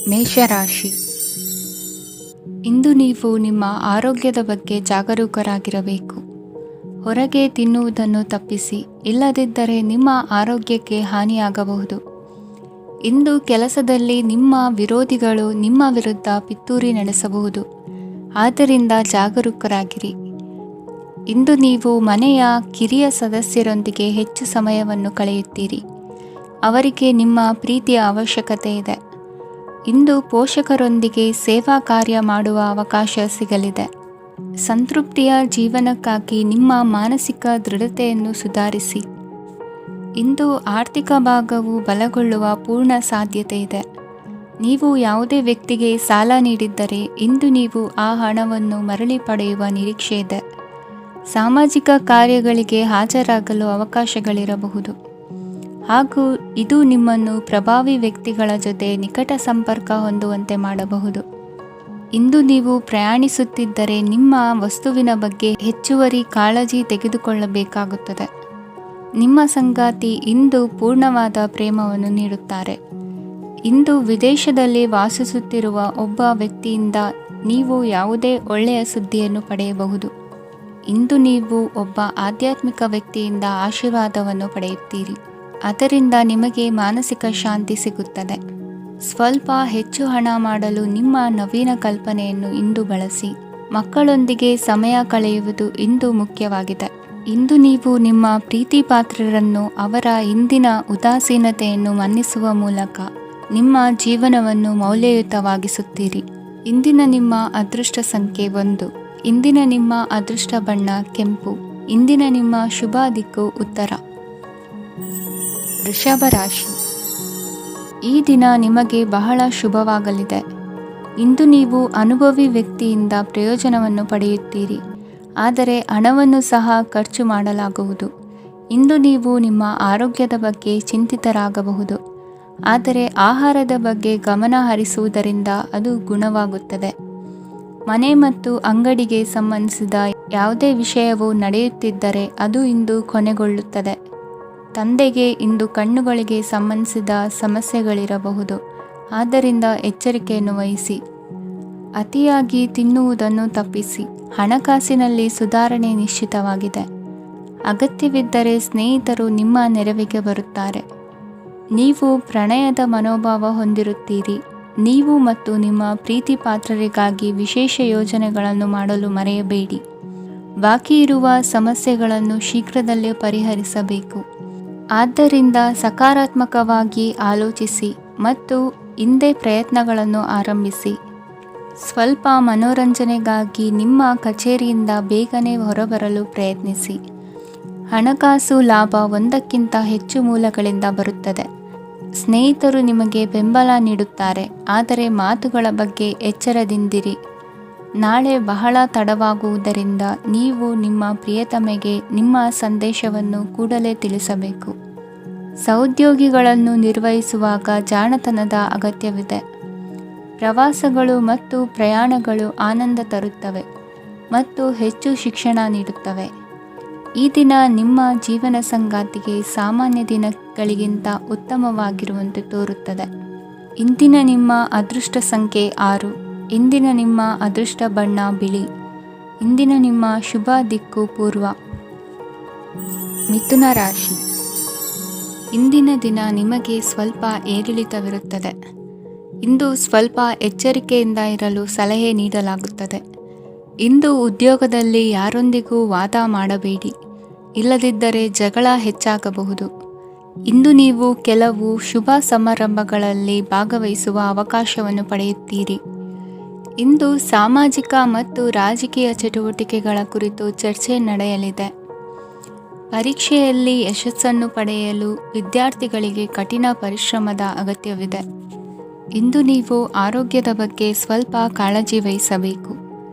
ಮೇಷರಾಶಿ. ಇಂದು ನೀವು ನಿಮ್ಮ ಆರೋಗ್ಯದ ಬಗ್ಗೆ ಜಾಗರೂಕರಾಗಿರಬೇಕು. ಹೊರಗೆ ತಿನ್ನುವುದನ್ನು ತಪ್ಪಿಸಿ, ಇಲ್ಲದಿದ್ದರೆ ನಿಮ್ಮ ಆರೋಗ್ಯಕ್ಕೆ ಹಾನಿಯಾಗಬಹುದು. ಇಂದು ಕೆಲಸದಲ್ಲಿ ನಿಮ್ಮ ವಿರೋಧಿಗಳು ನಿಮ್ಮ ವಿರುದ್ಧ ಪಿತೂರಿ ನಡೆಸಬಹುದು. ಆದ್ದರಿಂದ ಜಾಗರೂಕರಾಗಿರಿ. ಇಂದು ನೀವು ಮನೆಯ ಕಿರಿಯ ಸದಸ್ಯರೊಂದಿಗೆ ಹೆಚ್ಚು ಸಮಯವನ್ನು ಕಳೆಯುತ್ತೀರಿ. ಅವರಿಗೆ ನಿಮ್ಮ ಪ್ರೀತಿಯ ಅವಶ್ಯಕತೆ ಇದೆ. ಇಂದು ಪೋಷಕರೊಂದಿಗೆ ಸೇವಾ ಕಾರ್ಯ ಮಾಡುವ ಅವಕಾಶ ಸಿಗಲಿದೆ. ಸಂತೃಪ್ತಿಯ ಜೀವನಕ್ಕಾಗಿ ನಿಮ್ಮ ಮಾನಸಿಕ ದೃಢತೆಯನ್ನು ಸುಧಾರಿಸಿ. ಇಂದು ಆರ್ಥಿಕ ಭಾಗವು ಬಲಗೊಳ್ಳುವ ಪೂರ್ಣ ಸಾಧ್ಯತೆ ಇದೆ. ನೀವು ಯಾವುದೇ ವ್ಯಕ್ತಿಗೆ ಸಾಲ ನೀಡಿದ್ದರೆ ಇಂದು ನೀವು ಆ ಹಣವನ್ನು ಮರಳಿ ಪಡೆಯುವ ನಿರೀಕ್ಷೆ ಇದೆ. ಸಾಮಾಜಿಕ ಕಾರ್ಯಗಳಿಗೆ ಹಾಜರಾಗಲು ಅವಕಾಶಗಳಿರಬಹುದು. ಹಾಗೂ ಇದು ನಿಮ್ಮನ್ನು ಪ್ರಭಾವಿ ವ್ಯಕ್ತಿಗಳ ಜೊತೆ ನಿಕಟ ಸಂಪರ್ಕ ಹೊಂದುವಂತೆ ಮಾಡಬಹುದು. ಇಂದು ನೀವು ಪ್ರಯಾಣಿಸುತ್ತಿದ್ದರೆ ನಿಮ್ಮ ವಸ್ತುವಿನ ಬಗ್ಗೆ ಹೆಚ್ಚುವರಿ ಕಾಳಜಿ ತೆಗೆದುಕೊಳ್ಳಬೇಕಾಗುತ್ತದೆ. ನಿಮ್ಮ ಸಂಗಾತಿ ಇಂದು ಪೂರ್ಣವಾದ ಪ್ರೇಮವನ್ನು ನೀಡುತ್ತಾರೆ. ಇಂದು ವಿದೇಶದಲ್ಲಿ ವಾಸಿಸುತ್ತಿರುವ ಒಬ್ಬ ವ್ಯಕ್ತಿಯಿಂದ ನೀವು ಯಾವುದೇ ಒಳ್ಳೆಯ ಸುದ್ದಿಯನ್ನು ಪಡೆಯಬಹುದು. ಇಂದು ನೀವು ಒಬ್ಬ ಆಧ್ಯಾತ್ಮಿಕ ವ್ಯಕ್ತಿಯಿಂದ ಆಶೀರ್ವಾದವನ್ನು ಪಡೆಯುತ್ತೀರಿ. ಅದರಿಂದ ನಿಮಗೆ ಮಾನಸಿಕ ಶಾಂತಿ ಸಿಗುತ್ತದೆ. ಸ್ವಲ್ಪ ಹೆಚ್ಚು ಹಣ ಮಾಡಲು ನಿಮ್ಮ ನವೀನ ಕಲ್ಪನೆಯನ್ನು ಇಂದು ಬಳಸಿ. ಮಕ್ಕಳೊಂದಿಗೆ ಸಮಯ ಕಳೆಯುವುದು ಇಂದು ಮುಖ್ಯವಾಗಿದೆ. ಇಂದು ನೀವು ನಿಮ್ಮ ಪ್ರೀತಿ ಪಾತ್ರರನ್ನು ಅವರ ಇಂದಿನ ಉದಾಸೀನತೆಯನ್ನು ಮನ್ನಿಸುವ ಮೂಲಕ ನಿಮ್ಮ ಜೀವನವನ್ನು ಮೌಲ್ಯಯುತವಾಗಿಸುತ್ತೀರಿ. ಇಂದಿನ ನಿಮ್ಮ ಅದೃಷ್ಟ ಸಂಖ್ಯೆ 1. ಇಂದಿನ ನಿಮ್ಮ ಅದೃಷ್ಟ ಬಣ್ಣ ಕೆಂಪು. ಇಂದಿನ ನಿಮ್ಮ ಶುಭ ದಿಕ್ಕು ಉತ್ತರ. ವೃಷಭ ರಾಶಿ. ಈ ದಿನ ನಿಮಗೆ ಬಹಳ ಶುಭವಾಗಲಿದೆ. ಇಂದು ನೀವು ಅನುಭವಿ ವ್ಯಕ್ತಿಯಿಂದ ಪ್ರಯೋಜನವನ್ನು ಪಡೆಯುತ್ತೀರಿ. ಆದರೆ ಹಣವನ್ನು ಸಹ ಖರ್ಚು ಮಾಡಲಾಗುವುದು. ಇಂದು ನೀವು ನಿಮ್ಮ ಆರೋಗ್ಯದ ಬಗ್ಗೆ ಚಿಂತಿತರಾಗಬಹುದು. ಆದರೆ ಆಹಾರದ ಬಗ್ಗೆ ಗಮನ ಹರಿಸುವುದರಿಂದ ಅದು ಗುಣವಾಗುತ್ತದೆ. ಮನೆ ಮತ್ತು ಅಂಗಡಿಗೆ ಸಂಬಂಧಿಸಿದ ಯಾವುದೇ ವಿಷಯವು ನಡೆಯುತ್ತಿದ್ದರೆ ಅದು ಇಂದು ಕೊನೆಗೊಳ್ಳುತ್ತದೆ. ತಂದೆಗೆ ಇಂದು ಕಣ್ಣುಗಳಿಗೆ ಸಂಬಂಧಿಸಿದ ಸಮಸ್ಯೆಗಳಿರಬಹುದು. ಆದ್ದರಿಂದ ಎಚ್ಚರಿಕೆಯನ್ನು ವಹಿಸಿ. ಅತಿಯಾಗಿ ತಿನ್ನುವುದನ್ನು ತಪ್ಪಿಸಿ. ಹಣಕಾಸಿನಲ್ಲಿ ಸುಧಾರಣೆ ನಿಶ್ಚಿತವಾಗಿದೆ. ಅಗತ್ಯವಿದ್ದರೆ ಸ್ನೇಹಿತರು ನಿಮ್ಮ ನೆರವಿಗೆ ಬರುತ್ತಾರೆ. ನೀವು ಪ್ರಣಯದ ಮನೋಭಾವ ಹೊಂದಿರುತ್ತೀರಿ. ನೀವು ಮತ್ತು ನಿಮ್ಮ ಪ್ರೀತಿ ಪಾತ್ರರಿಗಾಗಿ ವಿಶೇಷ ಯೋಜನೆಗಳನ್ನು ಮಾಡಲು ಮರೆಯಬೇಡಿ. ಬಾಕಿ ಇರುವ ಸಮಸ್ಯೆಗಳನ್ನು ಶೀಘ್ರದಲ್ಲೇ ಪರಿಹರಿಸಬೇಕು. ಆದ್ದರಿಂದ ಸಕಾರಾತ್ಮಕವಾಗಿ ಆಲೋಚಿಸಿ ಮತ್ತು ಇಂದೇ ಪ್ರಯತ್ನಗಳನ್ನು ಆರಂಭಿಸಿ. ಸ್ವಲ್ಪ ಮನೋರಂಜನೆಗಾಗಿ ನಿಮ್ಮ ಕಚೇರಿಯಿಂದ ಬೇಗನೆ ಹೊರಬರಲು ಪ್ರಯತ್ನಿಸಿ. ಹಣಕಾಸು ಲಾಭ ಒಂದಕ್ಕಿಂತ ಹೆಚ್ಚು ಮೂಲಗಳಿಂದ ಬರುತ್ತದೆ. ಸ್ನೇಹಿತರು ನಿಮಗೆ ಬೆಂಬಲ ನೀಡುತ್ತಾರೆ. ಆದರೆ ಮಾತುಗಳ ಬಗ್ಗೆ ಎಚ್ಚರದಿಂದಿರಿ. ನಾಳೆ ಬಹಳ ತಡವಾಗುವುದರಿಂದ ನೀವು ನಿಮ್ಮ ಪ್ರಿಯತಮೆಗೆ ನಿಮ್ಮ ಸಂದೇಶವನ್ನು ಕೂಡಲೇ ತಿಳಿಸಬೇಕು. ಸಹೋದ್ಯೋಗಿಗಳನ್ನು ನಿರ್ವಹಿಸುವಾಗ ಜಾಣತನದ ಅಗತ್ಯವಿದೆ. ಪ್ರವಾಸಗಳು ಮತ್ತು ಪ್ರಯಾಣಗಳು ಆನಂದ ತರುತ್ತವೆ ಮತ್ತು ಹೆಚ್ಚು ಶಿಕ್ಷಣ ನೀಡುತ್ತವೆ. ಈ ದಿನ ನಿಮ್ಮ ಜೀವನ ಸಂಗಾತಿಗೆ ಸಾಮಾನ್ಯ ದಿನಗಳಿಗಿಂತ ಉತ್ತಮವಾಗಿರುವಂತೆ ತೋರುತ್ತದೆ. ಇಂದಿನ ನಿಮ್ಮ ಅದೃಷ್ಟ ಸಂಖ್ಯೆ 6. ಇಂದಿನ ನಿಮ್ಮ ಅದೃಷ್ಟ ಬಣ್ಣ ಬಿಳಿ. ಇಂದಿನ ನಿಮ್ಮ ಶುಭ ದಿಕ್ಕು ಪೂರ್ವ. ಮಿಥುನ ರಾಶಿ. ಇಂದಿನ ದಿನ ನಿಮಗೆ ಸ್ವಲ್ಪ ಏರಿಳಿತವಿರುತ್ತದೆ. ಇಂದು ಸ್ವಲ್ಪ ಎಚ್ಚರಿಕೆಯಿಂದ ಇರಲು ಸಲಹೆ ನೀಡಲಾಗುತ್ತದೆ. ಇಂದು ಉದ್ಯೋಗದಲ್ಲಿ ಯಾರೊಂದಿಗೂ ವಾದ ಮಾಡಬೇಡಿ. ಇಲ್ಲದಿದ್ದರೆ ಜಗಳ ಹೆಚ್ಚಾಗಬಹುದು. ಇಂದು ನೀವು ಕೆಲವು ಶುಭ ಸಮಾರಂಭಗಳಲ್ಲಿ ಭಾಗವಹಿಸುವ ಅವಕಾಶವನ್ನು ಪಡೆಯುತ್ತೀರಿ. ಇಂದು ಸಾಮಾಜಿಕ ಮತ್ತು ರಾಜಕೀಯ ಚಟುವಟಿಕೆಗಳ ಕುರಿತು ಚರ್ಚೆ ನಡೆಯಲಿದೆ. ಪರೀಕ್ಷೆಯಲ್ಲಿ ಯಶಸ್ಸನ್ನು ಪಡೆಯಲು ವಿದ್ಯಾರ್ಥಿಗಳಿಗೆ ಕಠಿಣ ಪರಿಶ್ರಮದ ಅಗತ್ಯವಿದೆ. ಇಂದು ನೀವು ಆರೋಗ್ಯದ ಬಗ್ಗೆ ಸ್ವಲ್ಪ ಕಾಳಜಿ ವಹಿಸಬೇಕು.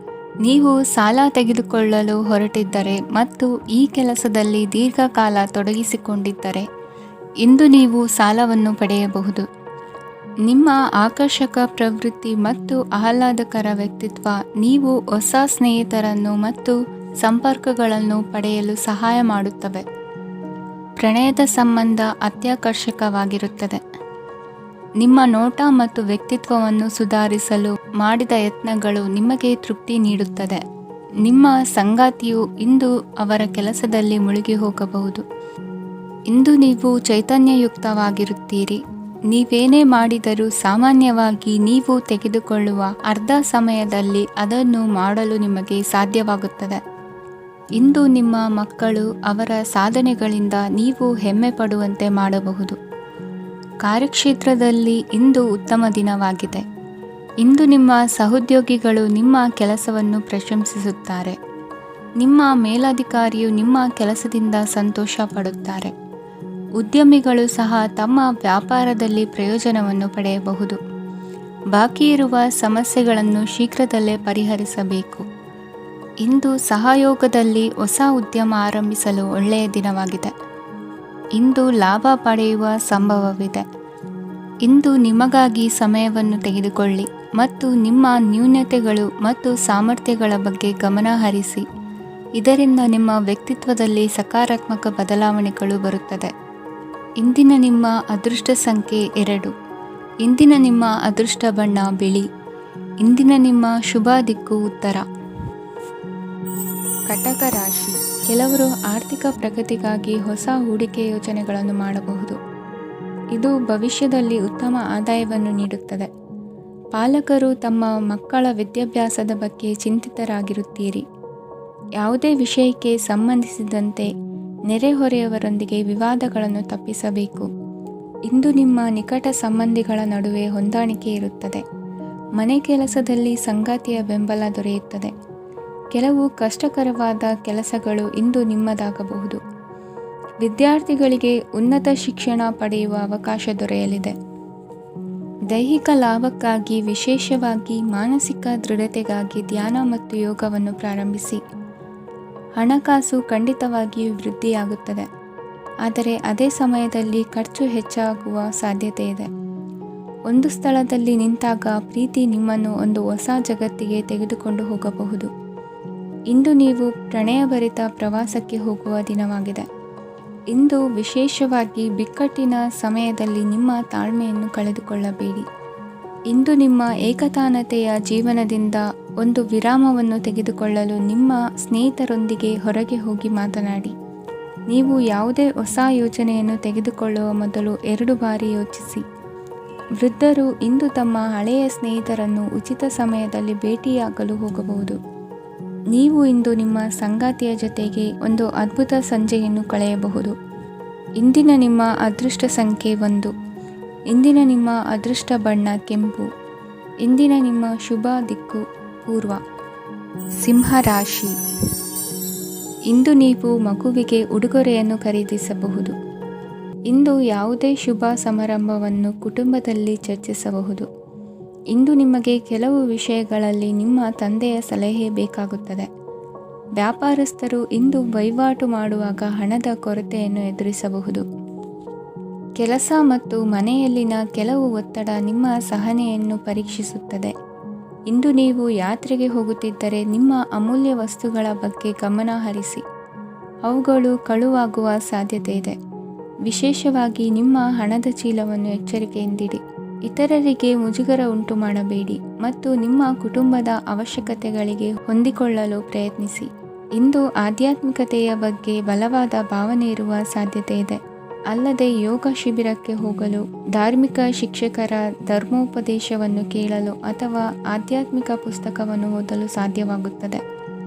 ನೀವು ಸಾಲ ತೆಗೆದುಕೊಳ್ಳಲು ಹೊರಟಿದ್ದರೆ ಮತ್ತು ಈ ಕೆಲಸದಲ್ಲಿ ದೀರ್ಘಕಾಲ ತೊಡಗಿಸಿಕೊಂಡಿದ್ದರೆ ಇಂದು ನೀವು ಸಾಲವನ್ನು ಪಡೆಯಬಹುದು. ನಿಮ್ಮ ಆಕರ್ಷಕ ಪ್ರವೃತ್ತಿ ಮತ್ತು ಆಹ್ಲಾದಕರ ವ್ಯಕ್ತಿತ್ವ ನೀವು ಹೊಸ ಸ್ನೇಹಿತರನ್ನು ಮತ್ತು ಸಂಪರ್ಕಗಳನ್ನು ಪಡೆಯಲು ಸಹಾಯ ಮಾಡುತ್ತವೆ. ಪ್ರಣಯದ ಸಂಬಂಧ ಅತ್ಯಾಕರ್ಷಕವಾಗಿರುತ್ತದೆ. ನಿಮ್ಮ ನೋಟ ಮತ್ತು ವ್ಯಕ್ತಿತ್ವವನ್ನು ಸುಧಾರಿಸಲು ಮಾಡಿದ ಯತ್ನಗಳು ನಿಮಗೆ ತೃಪ್ತಿ ನೀಡುತ್ತದೆ. ನಿಮ್ಮ ಸಂಗಾತಿಯು ಇಂದು ಅವರ ಕೆಲಸದಲ್ಲಿ ಮುಳುಗಿ ಹೋಗಬಹುದು. ಇಂದು ನೀವು ಚೈತನ್ಯಯುಕ್ತವಾಗಿರುತ್ತೀರಿ. ನೀವೇನೇ ಮಾಡಿದರೂ ಸಾಮಾನ್ಯವಾಗಿ ನೀವು ತೆಗೆದುಕೊಳ್ಳುವ ಅರ್ಧ ಸಮಯದಲ್ಲಿ ಅದನ್ನು ಮಾಡಲು ನಿಮಗೆ ಸಾಧ್ಯವಾಗುತ್ತದೆ. ಇಂದು ನಿಮ್ಮ ಮಕ್ಕಳು ಅವರ ಸಾಧನೆಗಳಿಂದ ನೀವು ಹೆಮ್ಮೆ ಪಡುವಂತೆ ಮಾಡಬಹುದು. ಕಾರ್ಯಕ್ಷೇತ್ರದಲ್ಲಿ ಇಂದು ಉತ್ತಮ ದಿನವಾಗಿದೆ. ಇಂದು ನಿಮ್ಮ ಸಹೋದ್ಯೋಗಿಗಳು ನಿಮ್ಮ ಕೆಲಸವನ್ನು ಪ್ರಶಂಸಿಸುತ್ತಾರೆ. ನಿಮ್ಮ ಮೇಲಧಿಕಾರಿಯು ನಿಮ್ಮ ಕೆಲಸದಿಂದ ಸಂತೋಷ ಪಡುತ್ತಾರೆ. ಉದ್ಯಮಿಗಳು ಸಹ ತಮ್ಮ ವ್ಯಾಪಾರದಲ್ಲಿ ಪ್ರಯೋಜನವನ್ನು ಪಡೆಯಬಹುದು. ಬಾಕಿ ಇರುವ ಸಮಸ್ಯೆಗಳನ್ನು ಶೀಘ್ರದಲ್ಲೇ ಪರಿಹರಿಸಬೇಕು. ಇಂದು ಸಹಯೋಗದಲ್ಲಿ ಹೊಸ ಉದ್ಯಮ ಆರಂಭಿಸಲು ಒಳ್ಳೆಯ ದಿನವಾಗಿದೆ. ಇಂದು ಲಾಭ ಪಡೆಯುವ ಸಂಭವವಿದೆ. ಇಂದು ನಿಮಗಾಗಿ ಸಮಯವನ್ನು ತೆಗೆದುಕೊಳ್ಳಿ ಮತ್ತು ನಿಮ್ಮ ನ್ಯೂನತೆಗಳು ಮತ್ತು ಸಾಮರ್ಥ್ಯಗಳ ಬಗ್ಗೆ ಗಮನ ಹರಿಸಿ. ಇದರಿಂದ ನಿಮ್ಮ ವ್ಯಕ್ತಿತ್ವದಲ್ಲಿ ಸಕಾರಾತ್ಮಕ ಬದಲಾವಣೆಗಳು ಬರುತ್ತದೆ. ಇಂದಿನ ನಿಮ್ಮ ಅದೃಷ್ಟ ಸಂಖ್ಯೆ 2. ಇಂದಿನ ನಿಮ್ಮ ಅದೃಷ್ಟ ಬಣ್ಣ ಬಿಳಿ. ಇಂದಿನ ನಿಮ್ಮ ಶುಭ ದಿಕ್ಕು ಉತ್ತರ. ಕಟಕ ರಾಶಿ. ಕೆಲವರು ಆರ್ಥಿಕ ಪ್ರಗತಿಗಾಗಿ ಹೊಸ ಹೂಡಿಕೆ ಯೋಜನೆಗಳನ್ನು ಮಾಡಬಹುದು. ಇದು ಭವಿಷ್ಯದಲ್ಲಿ ಉತ್ತಮ ಆದಾಯವನ್ನು ನೀಡುತ್ತದೆ. ಪಾಲಕರು ತಮ್ಮ ಮಕ್ಕಳ ವಿದ್ಯಾಭ್ಯಾಸದ ಬಗ್ಗೆ ಚಿಂತಿತರಾಗಿರುತ್ತೀರಿ. ಯಾವುದೇ ವಿಷಯಕ್ಕೆ ಸಂಬಂಧಿಸಿದಂತೆ ನೆರೆಹೊರೆಯವರೊಂದಿಗೆ ವಿವಾದಗಳನ್ನು ತಪ್ಪಿಸಬೇಕು. ಇಂದು ನಿಮ್ಮ ನಿಕಟ ಸಂಬಂಧಿಗಳ ನಡುವೆ ಹೊಂದಾಣಿಕೆ ಇರುತ್ತದೆ. ಮನೆ ಕೆಲಸದಲ್ಲಿ ಸಂಗಾತಿಯ ಬೆಂಬಲ ದೊರೆಯುತ್ತದೆ. ಕೆಲವು ಕಷ್ಟಕರವಾದ ಕೆಲಸಗಳು ಇಂದು ನಿಮ್ಮದಾಗಬಹುದು. ವಿದ್ಯಾರ್ಥಿಗಳಿಗೆ ಉನ್ನತ ಶಿಕ್ಷಣ ಪಡೆಯುವ ಅವಕಾಶ ದೊರೆಯಲಿದೆ. ದೈಹಿಕ ಲಾಭಕ್ಕಾಗಿ, ವಿಶೇಷವಾಗಿ ಮಾನಸಿಕ ದೃಢತೆಗಾಗಿ ಧ್ಯಾನ ಮತ್ತು ಯೋಗವನ್ನು ಪ್ರಾರಂಭಿಸಿ. ಹಣಕಾಸು ಖಂಡಿತವಾಗಿಯೂ ವೃದ್ಧಿಯಾಗುತ್ತದೆ, ಆದರೆ ಅದೇ ಸಮಯದಲ್ಲಿ ಖರ್ಚು ಹೆಚ್ಚಾಗುವ ಸಾಧ್ಯತೆ ಇದೆ. ಒಂದು ಸ್ಥಳದಲ್ಲಿ ನಿಂತಾಗ ಪ್ರೀತಿ ನಿಮ್ಮನ್ನು ಒಂದು ಹೊಸ ಜಗತ್ತಿಗೆ ತೆಗೆದುಕೊಂಡು ಹೋಗಬಹುದು. ಇಂದು ನೀವು ಪ್ರಣಯಭರಿತ ಪ್ರವಾಸಕ್ಕೆ ಹೋಗುವ ದಿನವಾಗಿದೆ. ಇಂದು ವಿಶೇಷವಾಗಿ ಬಿಕ್ಕಟ್ಟಿನ ಸಮಯದಲ್ಲಿ ನಿಮ್ಮ ತಾಳ್ಮೆಯನ್ನು ಕಳೆದುಕೊಳ್ಳಬೇಡಿ. ಇಂದು ನಿಮ್ಮ ಏಕತಾನತೆಯ ಜೀವನದಿಂದ ಒಂದು ವಿರಾಮವನ್ನು ತೆಗೆದುಕೊಳ್ಳಲು ನಿಮ್ಮ ಸ್ನೇಹಿತರೊಂದಿಗೆ ಹೊರಗೆ ಹೋಗಿ ಮಾತನಾಡಿ. ನೀವು ಯಾವುದೇ ಹೊಸ ಯೋಜನೆಯನ್ನು ತೆಗೆದುಕೊಳ್ಳುವ ಮೊದಲು 2 ಬಾರಿ ಯೋಚಿಸಿ. ವೃದ್ಧರು ಇಂದು ತಮ್ಮ ಹಳೆಯ ಸ್ನೇಹಿತರನ್ನು ಉಚಿತ ಸಮಯದಲ್ಲಿ ಭೇಟಿಯಾಗಲು ಹೋಗಬಹುದು. ನೀವು ಇಂದು ನಿಮ್ಮ ಸಂಗಾತಿಯ ಜೊತೆಗೆ ಒಂದು ಅದ್ಭುತ ಸಂಜೆಯನ್ನು ಕಳೆಯಬಹುದು. ಇಂದಿನ ನಿಮ್ಮ ಅದೃಷ್ಟ ಸಂಖ್ಯೆ 1. ಇಂದಿನ ನಿಮ್ಮ ಅದೃಷ್ಟ ಬಣ್ಣ ಕೆಂಪು. ಇಂದಿನ ನಿಮ್ಮ ಶುಭ ದಿಕ್ಕು ಪೂರ್ವ. ಸಿಂಹ ರಾಶಿ. ಇಂದು ನೀವು ಮಗುವಿಗೆ ಉಡುಗೊರೆಯನ್ನು ಖರೀದಿಸಬಹುದು. ಇಂದು ಯಾವುದೇ ಶುಭ ಸಮಾರಂಭವನ್ನು ಕುಟುಂಬದಲ್ಲಿ ಚರ್ಚಿಸಬಹುದು. ಇಂದು ನಿಮಗೆ ಕೆಲವು ವಿಷಯಗಳಲ್ಲಿ ನಿಮ್ಮ ತಂದೆಯ ಸಲಹೆ ಬೇಕಾಗುತ್ತದೆ. ವ್ಯಾಪಾರಸ್ಥರು ಇಂದು ವಹಿವಾಟು ಮಾಡುವಾಗ ಹಣದ ಕೊರತೆಯನ್ನು ಎದುರಿಸಬಹುದು. ಕೆಲಸ ಮತ್ತು ಮನೆಯಲ್ಲಿನ ಕೆಲವು ಒತ್ತಡ ನಿಮ್ಮ ಸಹನೆಯನ್ನು ಪರೀಕ್ಷಿಸುತ್ತದೆ. ಇಂದು ನೀವು ಯಾತ್ರೆಗೆ ಹೋಗುತ್ತಿದ್ದರೆ ನಿಮ್ಮ ಅಮೂಲ್ಯ ವಸ್ತುಗಳ ಬಗ್ಗೆ ಗಮನ ಹರಿಸಿ. ಅವುಗಳು ಕಳುವಾಗುವ ಸಾಧ್ಯತೆ ಇದೆ. ವಿಶೇಷವಾಗಿ ನಿಮ್ಮ ಹಣದ ಚೀಲವನ್ನು ಎಚ್ಚರಿಕೆಯಿಂದಿಡಿ. ಇತರರಿಗೆ ಮುಜುಗರ ಉಂಟು ಮಾಡಬೇಡಿ ಮತ್ತು ನಿಮ್ಮ ಕುಟುಂಬದ ಅವಶ್ಯಕತೆಗಳಿಗೆ ಹೊಂದಿಕೊಳ್ಳಲು ಪ್ರಯತ್ನಿಸಿ. ಇಂದು ಆಧ್ಯಾತ್ಮಿಕತೆಯ ಬಗ್ಗೆ ಬಲವಾದ ಭಾವನೆ ಇರುವ ಸಾಧ್ಯತೆ ಇದೆ. ಅಲ್ಲದೆ ಯೋಗ ಶಿಬಿರಕ್ಕೆ ಹೋಗಲು, ಧಾರ್ಮಿಕ ಶಿಕ್ಷಕರ ಧರ್ಮೋಪದೇಶವನ್ನು ಕೇಳಲು ಅಥವಾ ಆಧ್ಯಾತ್ಮಿಕ ಪುಸ್ತಕವನ್ನು ಓದಲು ಸಾಧ್ಯವಾಗುತ್ತದೆ.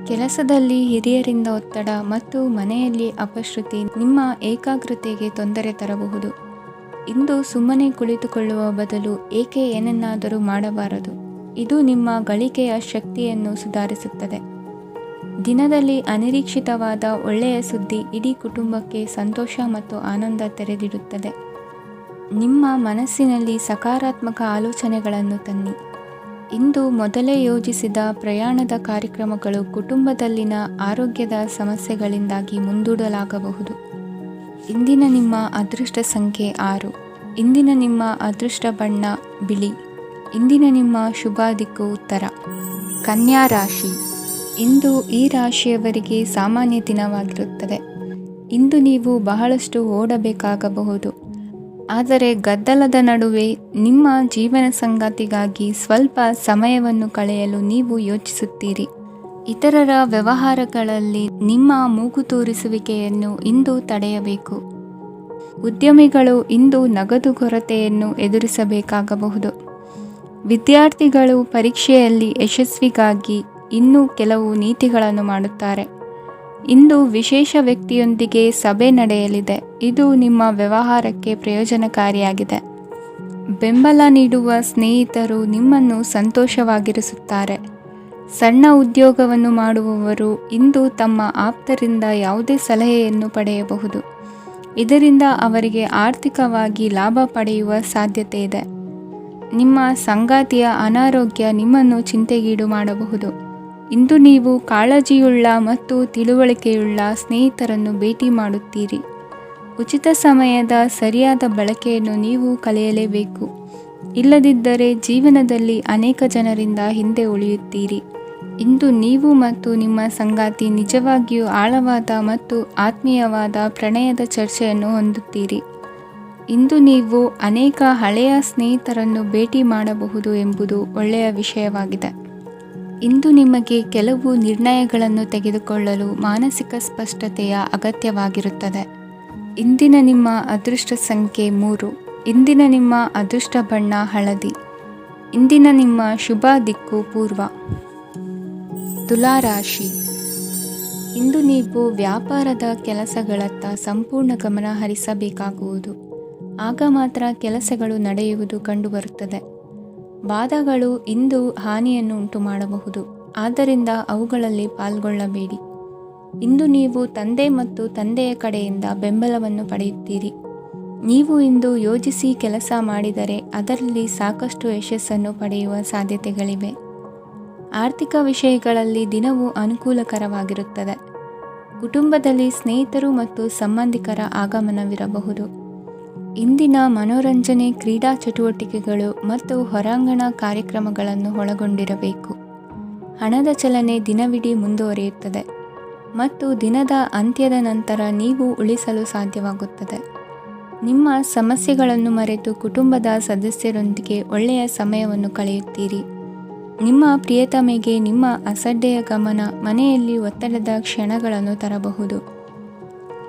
ಕೆಲಸದಲ್ಲಿ ಹಿರಿಯರಿಂದ ಒತ್ತಡ ಮತ್ತು ಮನೆಯಲ್ಲಿ ಅಪಶ್ರುತಿ ನಿಮ್ಮ ಏಕಾಗ್ರತೆಗೆ ತೊಂದರೆ ತರಬಹುದು. ಇಂದು ಸುಮ್ಮನೆ ಕುಳಿತುಕೊಳ್ಳುವ ಬದಲು ಏಕೆ ಏನನ್ನಾದರೂ ಮಾಡಬಾರದು. ಇದು ನಿಮ್ಮ ಗಳಿಕೆಯ ಶಕ್ತಿಯನ್ನು ಸುಧಾರಿಸುತ್ತದೆ. ದಿನದಲ್ಲಿ ಅನಿರೀಕ್ಷಿತವಾದ ಒಳ್ಳೆಯ ಸುದ್ದಿ ಇಡೀ ಕುಟುಂಬಕ್ಕೆ ಸಂತೋಷ ಮತ್ತು ಆನಂದ ತೆರೆದಿಡುತ್ತದೆ. ನಿಮ್ಮ ಮನಸ್ಸಿನಲ್ಲಿ ಸಕಾರಾತ್ಮಕ ಆಲೋಚನೆಗಳನ್ನು ತನ್ನಿ. ಇಂದು ಮೊದಲೇ ಯೋಜಿಸಿದ ಪ್ರಯಾಣದ ಕಾರ್ಯಕ್ರಮಗಳು ಕುಟುಂಬದಲ್ಲಿನ ಆರೋಗ್ಯದ ಸಮಸ್ಯೆಗಳಿಂದಾಗಿ ಮುಂದೂಡಲಾಗಬಹುದು. ಇಂದಿನ ನಿಮ್ಮ ಅದೃಷ್ಟ ಸಂಖ್ಯೆ 6. ಇಂದಿನ ನಿಮ್ಮ ಅದೃಷ್ಟ ಬಣ್ಣ ಬಿಳಿ. ಇಂದಿನ ನಿಮ್ಮ ಶುಭ ದಿಕ್ಕು ಉತ್ತರ. ಕನ್ಯಾ ರಾಶಿ. ಇಂದು ಈ ರಾಶಿಯವರಿಗೆ ಸಾಮಾನ್ಯ ದಿನವಾಗಿರುತ್ತದೆ. ಇಂದು ನೀವು ಬಹಳಷ್ಟು ಓಡಬೇಕಾಗಬಹುದು. ಆದರೆ ಗದ್ದಲದ ನಡುವೆ ನಿಮ್ಮ ಜೀವನ ಸಂಗಾತಿಗಾಗಿ ಸ್ವಲ್ಪ ಸಮಯವನ್ನು ಕಳೆಯಲು ನೀವು ಯೋಚಿಸುತ್ತೀರಿ. ಇತರರ ವ್ಯವಹಾರಗಳಲ್ಲಿ ನಿಮ್ಮ ಮೂಗು ತೂರಿಸುವಿಕೆಯನ್ನು ಇಂದು ತಡೆಯಬೇಕು. ಉದ್ಯಮಿಗಳು ಇಂದು ನಗದು ಕೊರತೆಯನ್ನು ಎದುರಿಸಬೇಕಾಗಬಹುದು. ವಿದ್ಯಾರ್ಥಿಗಳು ಪರೀಕ್ಷೆಯಲ್ಲಿ ಯಶಸ್ವಿಗಾಗಿ ಇನ್ನೂ ಕೆಲವು ನೀತಿಗಳನ್ನು ಮಾಡುತ್ತಾರೆ. ಇಂದು ವಿಶೇಷ ವ್ಯಕ್ತಿಯೊಂದಿಗೆ ಸಭೆ ನಡೆಯಲಿದೆ. ಇದು ನಿಮ್ಮ ವ್ಯವಹಾರಕ್ಕೆ ಪ್ರಯೋಜನಕಾರಿಯಾಗಿದೆ. ಬೆಂಬಲ ನೀಡುವ ಸ್ನೇಹಿತರು ನಿಮ್ಮನ್ನು ಸಂತೋಷವಾಗಿರಿಸುತ್ತಾರೆ. ಸಣ್ಣ ಉದ್ಯೋಗವನ್ನು ಮಾಡುವವರು ಇಂದು ತಮ್ಮ ಆಪ್ತರಿಂದ ಯಾವುದೇ ಸಲಹೆಯನ್ನು ಪಡೆಯಬಹುದು. ಇದರಿಂದ ಅವರಿಗೆ ಆರ್ಥಿಕವಾಗಿ ಲಾಭ ಪಡೆಯುವ ಸಾಧ್ಯತೆ ಇದೆ. ನಿಮ್ಮ ಸಂಗಾತಿಯ ಅನಾರೋಗ್ಯ ನಿಮ್ಮನ್ನು ಚಿಂತೆಗೀಡು ಮಾಡಬಹುದು. ಇಂದು ನೀವು ಕಾಳಜಿಯುಳ್ಳ ಮತ್ತು ತಿಳುವಳಿಕೆಯುಳ್ಳ ಸ್ನೇಹಿತರನ್ನು ಭೇಟಿ ಮಾಡುತ್ತೀರಿ. ಉಚಿತ ಸಮಯದ ಸರಿಯಾದ ಬಳಕೆಯನ್ನು ನೀವು ಕಲಿಯಲೇಬೇಕು. ಇಲ್ಲದಿದ್ದರೆ ಜೀವನದಲ್ಲಿ ಅನೇಕ ಜನರಿಂದ ಹಿಂದೆ ಉಳಿಯುತ್ತೀರಿ. ಇಂದು ನೀವು ಮತ್ತು ನಿಮ್ಮ ಸಂಗಾತಿ ನಿಜವಾಗಿಯೂ ಆಳವಾದ ಮತ್ತು ಆತ್ಮೀಯವಾದ ಪ್ರಣಯದ ಚರ್ಚೆಯನ್ನು ಹೊಂದುತ್ತೀರಿ. ಇಂದು ನೀವು ಅನೇಕ ಹಳೆಯ ಸ್ನೇಹಿತರನ್ನು ಭೇಟಿ ಮಾಡಬಹುದು ಎಂಬುದು ಒಳ್ಳೆಯ ವಿಷಯವಾಗಿದೆ. ಇಂದು ನಿಮಗೆ ಕೆಲವು ನಿರ್ಣಯಗಳನ್ನು ತೆಗೆದುಕೊಳ್ಳಲು ಮಾನಸಿಕ ಸ್ಪಷ್ಟತೆಯ ಅಗತ್ಯವಾಗಿರುತ್ತದೆ. ಇಂದಿನ ನಿಮ್ಮ ಅದೃಷ್ಟ ಸಂಖ್ಯೆ 3. ಇಂದಿನ ನಿಮ್ಮ ಅದೃಷ್ಟ ಬಣ್ಣ ಹಳದಿ. ಇಂದಿನ ನಿಮ್ಮ ಶುಭ ದಿಕ್ಕು ಪೂರ್ವ. ತುಲಾ ರಾಶಿ. ಇಂದು ನೀವು ವ್ಯಾಪಾರದ ಕೆಲಸಗಳತ್ತ ಸಂಪೂರ್ಣ ಗಮನ ಹರಿಸಬೇಕಾಗುವುದು. ಆಗ ಮಾತ್ರ ಕೆಲಸಗಳು ನಡೆಯುವುದು ಕಂಡುಬರುತ್ತದೆ. ವಾದಗಳು ಇಂದು ಹಾನಿಯನ್ನು ಉಂಟು ಮಾಡಬಹುದು. ಆದ್ದರಿಂದ ಅವುಗಳಲ್ಲಿ ಪಾಲ್ಗೊಳ್ಳಬೇಡಿ. ಇಂದು ನೀವು ತಂದೆ ಮತ್ತು ತಂದೆಯ ಕಡೆಯಿಂದ ಬೆಂಬಲವನ್ನು ಪಡೆಯುತ್ತೀರಿ. ನೀವು ಇಂದು ಯೋಜಿಸಿ ಕೆಲಸ ಮಾಡಿದರೆ ಅದರಲ್ಲಿ ಸಾಕಷ್ಟು ಯಶಸ್ಸನ್ನು ಪಡೆಯುವ ಸಾಧ್ಯತೆಗಳಿವೆ. ಆರ್ಥಿಕ ವಿಷಯಗಳಲ್ಲಿ ದಿನವೂ ಅನುಕೂಲಕರವಾಗಿರುತ್ತದೆ. ಕುಟುಂಬದಲ್ಲಿ ಸ್ನೇಹಿತರು ಮತ್ತು ಸಂಬಂಧಿಕರ ಆಗಮನವಿರಬಹುದು. ಇಂದಿನ ಮನೋರಂಜನೆ ಕ್ರೀಡಾ ಚಟುವಟಿಕೆಗಳು ಮತ್ತು ಹೊರಾಂಗಣ ಕಾರ್ಯಕ್ರಮಗಳನ್ನು ಒಳಗೊಂಡಿರಬೇಕು. ಹಣದ ಚಲನೆ ದಿನವಿಡೀ ಮುಂದುವರಿಯುತ್ತದೆ ಮತ್ತು ದಿನದ ಅಂತ್ಯದ ನಂತರ ನೀವು ಉಳಿಸಲು ಸಾಧ್ಯವಾಗುತ್ತದೆ. ನಿಮ್ಮ ಸಮಸ್ಯೆಗಳನ್ನು ಮರೆತು ಕುಟುಂಬದ ಸದಸ್ಯರೊಂದಿಗೆ ಒಳ್ಳೆಯ ಸಮಯವನ್ನು ಕಳೆಯುತ್ತೀರಿ. ನಿಮ್ಮ ಪ್ರಿಯತಮೆಗೆ ನಿಮ್ಮ ಅಸಡ್ಡೆಯ ಗಮನ ಮನೆಯಲ್ಲಿ ಒತ್ತಡದ ಕ್ಷಣಗಳನ್ನು ತರಬಹುದು.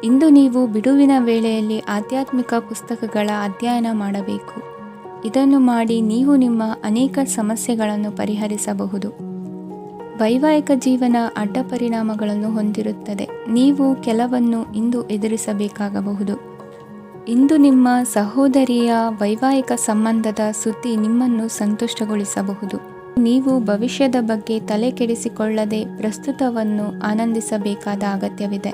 ಇಂದು ನೀವು ಬಿಡುವಿನ ವೇಳೆಯಲ್ಲಿ ಆಧ್ಯಾತ್ಮಿಕ ಪುಸ್ತಕಗಳ ಅಧ್ಯಯನ ಮಾಡಬೇಕು. ಇದನ್ನು ಮಾಡಿ ನೀವು ನಿಮ್ಮ ಅನೇಕ ಸಮಸ್ಯೆಗಳನ್ನು ಪರಿಹರಿಸಬಹುದು. ವೈವಾಹಿಕ ಜೀವನ ಅಡ್ಡ ಪರಿಣಾಮಗಳನ್ನು ಹೊಂದಿರುತ್ತದೆ. ನೀವು ಕೆಲವನ್ನು ಇಂದು ಎದುರಿಸಬೇಕಾಗಬಹುದು. ಇಂದು ನಿಮ್ಮ ಸಹೋದರಿಯ ವೈವಾಹಿಕ ಸಂಬಂಧದ ಸುದ್ದಿ ನಿಮ್ಮನ್ನು ಸಂತುಷ್ಟಗೊಳಿಸಬಹುದು. ನೀವು ಭವಿಷ್ಯದ ಬಗ್ಗೆ ತಲೆ ಕೆಡಿಸಿಕೊಳ್ಳದೆ ಪ್ರಸ್ತುತವನ್ನು ಆನಂದಿಸಬೇಕಾದ ಅಗತ್ಯವಿದೆ.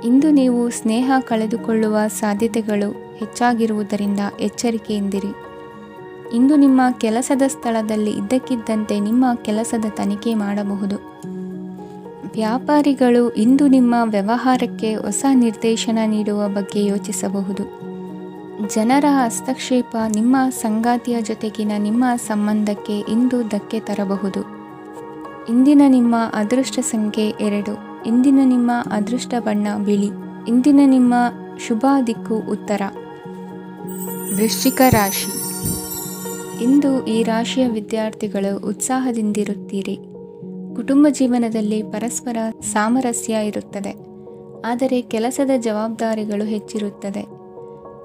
ಇಂದು ನೀವು ಸ್ನೇಹ ಕಳೆದುಕೊಳ್ಳುವ ಸಾಧ್ಯತೆಗಳು ಹೆಚ್ಚಾಗಿರುವುದರಿಂದ ಎಚ್ಚರಿಕೆಯಿಂದಿರಿ. ಇಂದು ನಿಮ್ಮ ಕೆಲಸದ ಸ್ಥಳದಲ್ಲಿ ಇದ್ದಕ್ಕಿದ್ದಂತೆ ನಿಮ್ಮ ಕೆಲಸದ ತನಿಖೆ ಮಾಡಬಹುದು. ವ್ಯಾಪಾರಿಗಳು ಇಂದು ನಿಮ್ಮ ವ್ಯವಹಾರಕ್ಕೆ ಹೊಸ ನಿರ್ದೇಶನ ನೀಡುವ ಬಗ್ಗೆ ಯೋಚಿಸಬಹುದು. ಜನರ ಹಸ್ತಕ್ಷೇಪ ನಿಮ್ಮ ಸಂಗಾತಿಯ ಜೊತೆಗಿನ ನಿಮ್ಮ ಸಂಬಂಧಕ್ಕೆ ಇಂದು ಧಕ್ಕೆ ತರಬಹುದು. ಇಂದಿನ ನಿಮ್ಮ ಅದೃಷ್ಟ ಸಂಖ್ಯೆ 2. ಇಂದಿನ ನಿಮ್ಮ ಅದೃಷ್ಟ ಬಣ್ಣ ಬಿಳಿ. ಇಂದಿನ ನಿಮ್ಮ ಶುಭ ದಿಕ್ಕು ಉತ್ತರ. ವೃಶ್ಚಿಕ ರಾಶಿ. ಇಂದು ಈ ರಾಶಿಯ ವಿದ್ಯಾರ್ಥಿಗಳು ಉತ್ಸಾಹದಿಂದಿರುತ್ತೀರಿ. ಕುಟುಂಬ ಜೀವನದಲ್ಲಿ ಪರಸ್ಪರ ಸಾಮರಸ್ಯ ಇರುತ್ತದೆ, ಆದರೆ ಕೆಲಸದ ಜವಾಬ್ದಾರಿಗಳು ಹೆಚ್ಚಿರುತ್ತದೆ.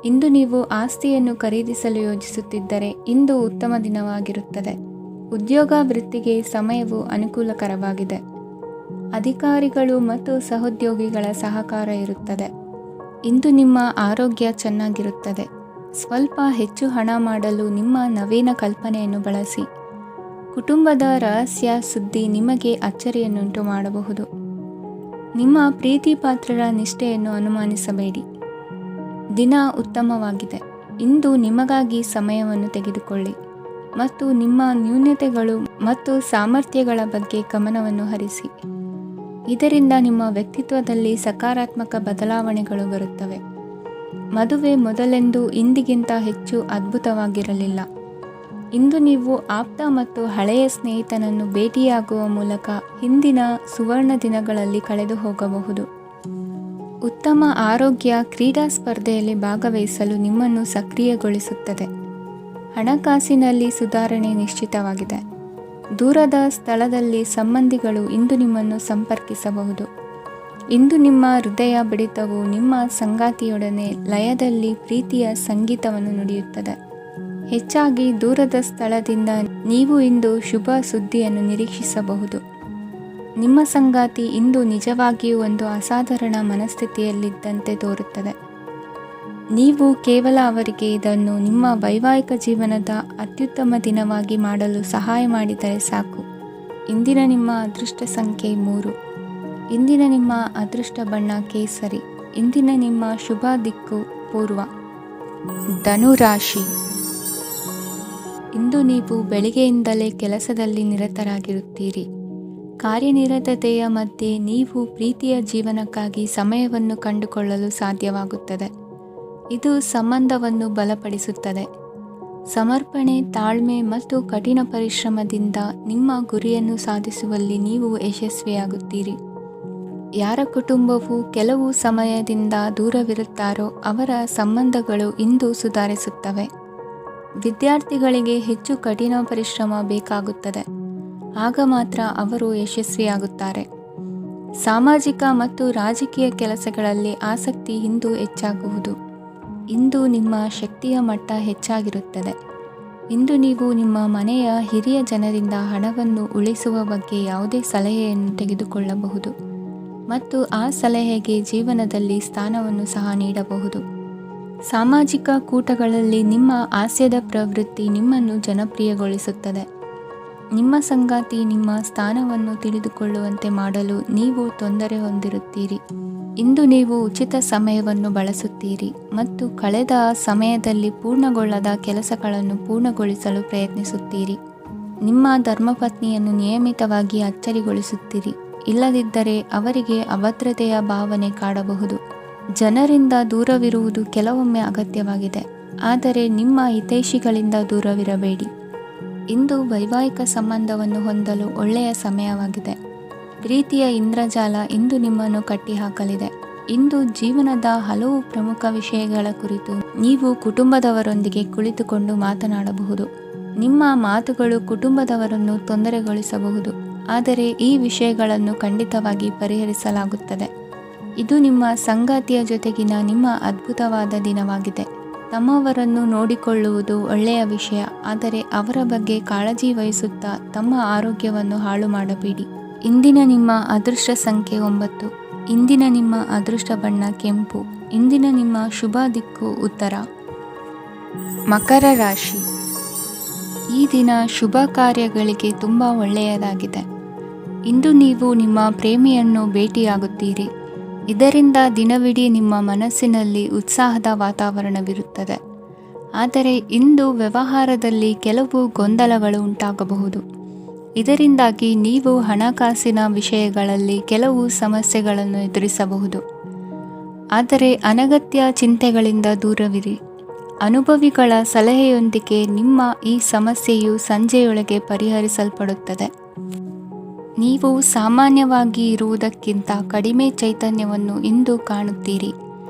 ಇಂದು ನೀವು ಆಸ್ತಿಯನ್ನು ಖರೀದಿಸಲು ಯೋಜಿಸುತ್ತಿದ್ದರೆ ಇಂದು ಉತ್ತಮ ದಿನವಾಗಿರುತ್ತದೆ. ಉದ್ಯೋಗ ವೃತ್ತಿಗೆ ಸಮಯವು ಅನುಕೂಲಕರವಾಗಿದೆ. ಅಧಿಕಾರಿಗಳು ಮತ್ತು ಸಹೋದ್ಯೋಗಿಗಳ ಸಹಕಾರ ಇರುತ್ತದೆ. ಇಂದು ನಿಮ್ಮ ಆರೋಗ್ಯ ಚೆನ್ನಾಗಿರುತ್ತದೆ. ಸ್ವಲ್ಪ ಹೆಚ್ಚು ಹಣ ಮಾಡಲು ನಿಮ್ಮ ನವೀನ ಕಲ್ಪನೆಯನ್ನು ಬಳಸಿ. ಕುಟುಂಬದ ರಹಸ್ಯ ಸುದ್ದಿ ನಿಮಗೆ ಅಚ್ಚರಿಯನ್ನುಂಟು ಮಾಡಬಹುದು. ನಿಮ್ಮ ಪ್ರೀತಿ ಪಾತ್ರರ ನಿಷ್ಠೆಯನ್ನು ಅನುಮಾನಿಸಬೇಡಿ. ದಿನ ಉತ್ತಮವಾಗಿದೆ. ಇಂದು ನಿಮಗಾಗಿ ಸಮಯವನ್ನು ತೆಗೆದುಕೊಳ್ಳಿ ಮತ್ತು ನಿಮ್ಮ ನ್ಯೂನತೆಗಳು ಮತ್ತು ಸಾಮರ್ಥ್ಯಗಳ ಬಗ್ಗೆ ಗಮನವನ್ನು ಹರಿಸಿ. ಇದರಿಂದ ನಿಮ್ಮ ವ್ಯಕ್ತಿತ್ವದಲ್ಲಿ ಸಕಾರಾತ್ಮಕ ಬದಲಾವಣೆಗಳು ಬರುತ್ತವೆ. ಮದುವೆ ಮೊದಲೆಂದು ಇಂದಿಗಿಂತ ಹೆಚ್ಚು ಅದ್ಭುತವಾಗಿರಲಿಲ್ಲ. ಇಂದು ನೀವು ಆಪ್ತ ಮತ್ತು ಹಳೆಯ ಸ್ನೇಹಿತನನ್ನು ಭೇಟಿಯಾಗುವ ಮೂಲಕ ಹಿಂದಿನ ಸುವರ್ಣ ದಿನಗಳಲ್ಲಿ ಕಳೆದು ಹೋಗಬಹುದು. ಉತ್ತಮ ಆರೋಗ್ಯ ಕ್ರೀಡಾ ಸ್ಪರ್ಧೆಯಲ್ಲಿ ಭಾಗವಹಿಸಲು ನಿಮ್ಮನ್ನು ಸಕ್ರಿಯಗೊಳಿಸುತ್ತದೆ. ಹಣಕಾಸಿನಲ್ಲಿ ಸುಧಾರಣೆ ನಿಶ್ಚಿತವಾಗಿದೆ. ದೂರದ ಸ್ಥಳದಲ್ಲಿ ಸಂಬಂಧಿಗಳು ಇಂದು ನಿಮ್ಮನ್ನು ಸಂಪರ್ಕಿಸಬಹುದು. ಇಂದು ನಿಮ್ಮ ಹೃದಯ ಬಡಿತವು ನಿಮ್ಮ ಸಂಗಾತಿಯೊಡನೆ ಲಯದಲ್ಲಿ ಪ್ರೀತಿಯ ಸಂಗೀತವನ್ನು ನುಡಿಯುತ್ತದೆ. ಹೆಚ್ಚಾಗಿ ದೂರದ ಸ್ಥಳದಿಂದ ನೀವು ಇಂದು ಶುಭ ಸುದ್ದಿಯನ್ನು ನಿರೀಕ್ಷಿಸಬಹುದು. ನಿಮ್ಮ ಸಂಗಾತಿ ಇಂದು ನಿಜವಾಗಿಯೂ ಒಂದು ಅಸಾಧಾರಣ ಮನಸ್ಥಿತಿಯಲ್ಲಿದ್ದಂತೆ ತೋರುತ್ತದೆ. ನೀವು ಕೇವಲ ಅವರಿಗೆ ಇದನ್ನು ನಿಮ್ಮ ವೈವಾಹಿಕ ಜೀವನದ ಅತ್ಯುತ್ತಮ ದಿನವಾಗಿ ಮಾಡಲು ಸಹಾಯ ಮಾಡಿದರೆ ಸಾಕು. ಇಂದಿನ ನಿಮ್ಮ ಅದೃಷ್ಟ ಸಂಖ್ಯೆ 3. ಇಂದಿನ ನಿಮ್ಮ ಅದೃಷ್ಟ ಬಣ್ಣ ಕೇಸರಿ. ಇಂದಿನ ನಿಮ್ಮ ಶುಭ ದಿಕ್ಕು ಪೂರ್ವ. ಧನುರಾಶಿ. ಇಂದು ನೀವು ಬೆಳಿಗ್ಗೆಯಿಂದಲೇ ಕೆಲಸದಲ್ಲಿ ನಿರತರಾಗಿರುತ್ತೀರಿ. ಕಾರ್ಯನಿರತತೆಯ ಮಧ್ಯೆ ನೀವು ಪ್ರೀತಿಯ ಜೀವನಕ್ಕಾಗಿ ಸಮಯವನ್ನು ಕಂಡುಕೊಳ್ಳಲು ಸಾಧ್ಯವಾಗುತ್ತದೆ. ಇದು ಸಂಬಂಧವನ್ನು ಬಲಪಡಿಸುತ್ತದೆ. ಸಮರ್ಪಣೆ, ತಾಳ್ಮೆ ಮತ್ತು ಕಠಿಣ ಪರಿಶ್ರಮದಿಂದ ನಿಮ್ಮ ಗುರಿಯನ್ನು ಸಾಧಿಸುವಲ್ಲಿ ನೀವು ಯಶಸ್ವಿಯಾಗುತ್ತೀರಿ. ಯಾರ ಕುಟುಂಬವು ಕೆಲವು ಸಮಯದಿಂದ ದೂರವಿರುತ್ತಾರೋ ಅವರ ಸಂಬಂಧಗಳು ಇಂದು ಸುಧಾರಿಸುತ್ತವೆ. ವಿದ್ಯಾರ್ಥಿಗಳಿಗೆ ಹೆಚ್ಚು ಕಠಿಣ ಪರಿಶ್ರಮ ಬೇಕಾಗುತ್ತದೆ. ಆಗ ಮಾತ್ರ ಅವರು ಯಶಸ್ವಿಯಾಗುತ್ತಾರೆ. ಸಾಮಾಜಿಕ ಮತ್ತು ರಾಜಕೀಯ ಕೆಲಸಗಳಲ್ಲಿ ಆಸಕ್ತಿ ಇಂದು ಹೆಚ್ಚಾಗುವುದು. ಇಂದು ನಿಮ್ಮ ಶಕ್ತಿಯ ಮಟ್ಟ ಹೆಚ್ಚಾಗಿರುತ್ತದೆ. ಇಂದು ನೀವು ನಿಮ್ಮ ಮನೆಯ ಹಿರಿಯ ಜನರಿಂದ ಹಣವನ್ನು ಉಳಿಸುವ ಬಗ್ಗೆ ಯಾವುದೇ ಸಲಹೆಯನ್ನು ತೆಗೆದುಕೊಳ್ಳಬಹುದು ಮತ್ತು ಆ ಸಲಹೆಗೆ ಜೀವನದಲ್ಲಿ ಸ್ಥಾನವನ್ನು ಸಹ ನೀಡಬಹುದು. ಸಾಮಾಜಿಕ ಕೂಟಗಳಲ್ಲಿ ನಿಮ್ಮ ಹಾಸ್ಯದ ಪ್ರವೃತ್ತಿ ನಿಮ್ಮನ್ನು ಜನಪ್ರಿಯಗೊಳಿಸುತ್ತದೆ. ನಿಮ್ಮ ಸಂಗಾತಿ ನಿಮ್ಮ ಸ್ಥಾನವನ್ನು ತಿಳಿದುಕೊಳ್ಳುವಂತೆ ಮಾಡಲು ನೀವು ತೊಂದರೆ ಹೊಂದಿರುತ್ತೀರಿ. ಇಂದು ನೀವು ಉಚಿತ ಸಮಯವನ್ನು ಬಳಸುತ್ತೀರಿ ಮತ್ತು ಕಳೆದ ಸಮಯದಲ್ಲಿ ಪೂರ್ಣಗೊಳ್ಳದ ಕೆಲಸಗಳನ್ನು ಪೂರ್ಣಗೊಳಿಸಲು ಪ್ರಯತ್ನಿಸುತ್ತೀರಿ. ನಿಮ್ಮ ಧರ್ಮಪತ್ನಿಯನ್ನು ನಿಯಮಿತವಾಗಿ ಅಚ್ಚರಿಗೊಳಿಸುತ್ತೀರಿ. ಇಲ್ಲದಿದ್ದರೆ ಅವರಿಗೆ ಅಭದ್ರತೆಯ ಭಾವನೆ ಕಾಡಬಹುದು. ಜನರಿಂದ ದೂರವಿರುವುದು ಕೆಲವೊಮ್ಮೆ ಅಗತ್ಯವಾಗಿದೆ, ಆದರೆ ನಿಮ್ಮ ಹಿತೈಷಿಗಳಿಂದ ದೂರವಿರಬೇಡಿ. ಇಂದು ವೈವಾಹಿಕ ಸಂಬಂಧವನ್ನು ಹೊಂದಲು ಒಳ್ಳೆಯ ಸಮಯವಾಗಿದೆ. ಪ್ರೀತಿಯ ಇಂದ್ರಜಾಲ ಇಂದು ನಿಮ್ಮನ್ನು ಕಟ್ಟಿಹಾಕಲಿದೆ. ಇಂದು ಜೀವನದ ಹಲವು ಪ್ರಮುಖ ವಿಷಯಗಳ ಕುರಿತು ನೀವು ಕುಟುಂಬದವರೊಂದಿಗೆ ಕುಳಿತುಕೊಂಡು ಮಾತನಾಡಬಹುದು. ನಿಮ್ಮ ಮಾತುಗಳು ಕುಟುಂಬದವರನ್ನು ತೊಂದರೆಗೊಳಿಸಬಹುದು, ಆದರೆ ಈ ವಿಷಯಗಳನ್ನು ಖಂಡಿತವಾಗಿ ಪರಿಹರಿಸಲಾಗುತ್ತದೆ. ಇದು ನಿಮ್ಮ ಸಂಗಾತಿಯ ಜೊತೆಗಿನ ನಿಮ್ಮ ಅದ್ಭುತವಾದ ದಿನವಾಗಿದೆ. ತಮ್ಮವರನ್ನು ನೋಡಿಕೊಳ್ಳುವುದು ಒಳ್ಳೆಯ ವಿಷಯ, ಆದರೆ ಅವರ ಬಗ್ಗೆ ಕಾಳಜಿ ವಹಿಸುತ್ತಾ ತಮ್ಮ ಆರೋಗ್ಯವನ್ನು ಹಾಳು ಮಾಡಬೇಡಿ. ಇಂದಿನ ನಿಮ್ಮ ಅದೃಷ್ಟ ಸಂಖ್ಯೆ 9. ಇಂದಿನ ನಿಮ್ಮ ಅದೃಷ್ಟ ಬಣ್ಣ ಕೆಂಪು. ಇಂದಿನ ನಿಮ್ಮ ಶುಭ ದಿಕ್ಕು ಉತ್ತರ. ಮಕರ ರಾಶಿ. ಈ ದಿನ ಶುಭ ಕಾರ್ಯಗಳಿಗೆ ತುಂಬ ಒಳ್ಳೆಯದಾಗಿದೆ. ಇಂದು ನೀವು ನಿಮ್ಮ ಪ್ರೇಮಿಯನ್ನು ಭೇಟಿಯಾಗುತ್ತೀರಿ. ಇದರಿಂದ ದಿನವಿಡೀ ನಿಮ್ಮ ಮನಸ್ಸಿನಲ್ಲಿ ಉತ್ಸಾಹದ ವಾತಾವರಣವಿರುತ್ತದೆ. ಆದರೆ ಇಂದು ವ್ಯವಹಾರದಲ್ಲಿ ಕೆಲವು ಗೊಂದಲಗಳು ಉಂಟಾಗಬಹುದು. ಇದರಿಂದಾಗಿ ನೀವು ಹಣಕಾಸಿನ ವಿಷಯಗಳಲ್ಲಿ ಕೆಲವು ಸಮಸ್ಯೆಗಳನ್ನು ಎದುರಿಸಬಹುದು. ಆದರೆ ಅನಗತ್ಯ ಚಿಂತೆಗಳಿಂದ ದೂರವಿರಿ. ಅನುಭವಿಗಳ ಸಲಹೆಯೊಂದಿಗೆ ನಿಮ್ಮ ಈ ಸಮಸ್ಯೆಯು ಸಂಜೆಯೊಳಗೆ ಪರಿಹರಿಸಲ್ಪಡುತ್ತದೆ. ನೀವು ಸಾಮಾನ್ಯವಾಗಿ ಇರುವುದಕ್ಕಿಂತ ಕಡಿಮೆ ಚೈತನ್ಯವನ್ನು ಇಂದು ಕಾಣುತ್ತೀರಿ.